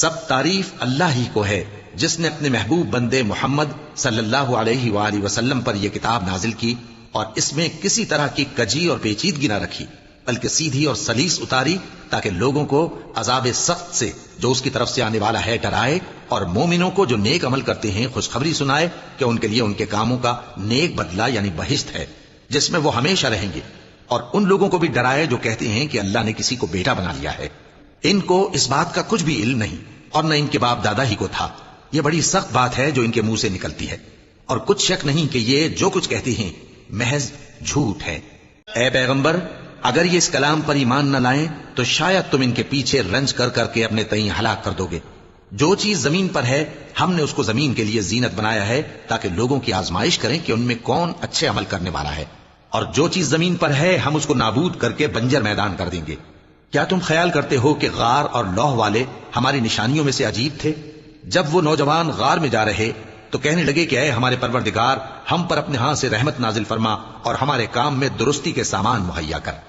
سب تعریف اللہ ہی کو ہے جس نے اپنے محبوب بندے محمد صلی اللہ علیہ وآلہ وسلم پر یہ کتاب نازل کی اور اس میں کسی طرح کی کجی اور پیچیدگی نہ رکھی، بلکہ سیدھی اور سلیس اتاری تاکہ لوگوں کو عذاب سخت سے جو اس کی طرف سے آنے والا ہے ڈرائے، اور مومنوں کو جو نیک عمل کرتے ہیں خوشخبری سنائے کہ ان کے لیے ان کے کاموں کا نیک بدلہ یعنی بہشت ہے جس میں وہ ہمیشہ رہیں گے، اور ان لوگوں کو بھی ڈرائے جو کہتے ہیں کہ اللہ نے کسی کو بیٹا بنا لیا ہے۔ ان کو اس بات کا کچھ بھی علم نہیں اور نہ ان کے باپ دادا ہی کو تھا۔ یہ بڑی سخت بات ہے جو ان کے منہ سے نکلتی ہے، اور کچھ شک نہیں کہ یہ جو کچھ کہتے ہیں محض جھوٹ ہے۔ اے پیغمبر، اگر یہ اس کلام پر ایمان نہ لائیں تو شاید تم ان کے پیچھے رنج کر کر کے اپنے تئیں ہلاک کر دو گے۔ جو چیز زمین پر ہے ہم نے اس کو زمین کے لیے زینت بنایا ہے تاکہ لوگوں کی آزمائش کریں کہ ان میں کون اچھے عمل کرنے والا ہے، اور جو چیز زمین پر ہے ہم اس کو نابود کر کے بنجر میدان کر دیں گے۔ کیا تم خیال کرتے ہو کہ غار اور لوح والے ہماری نشانیوں میں سے عجیب تھے؟ جب وہ نوجوان غار میں جا رہے تو کہنے لگے کہ اے ہمارے پروردگار، ہم پر اپنے ہاں سے رحمت نازل فرما اور ہمارے کام میں درستی کے سامان مہیا کر۔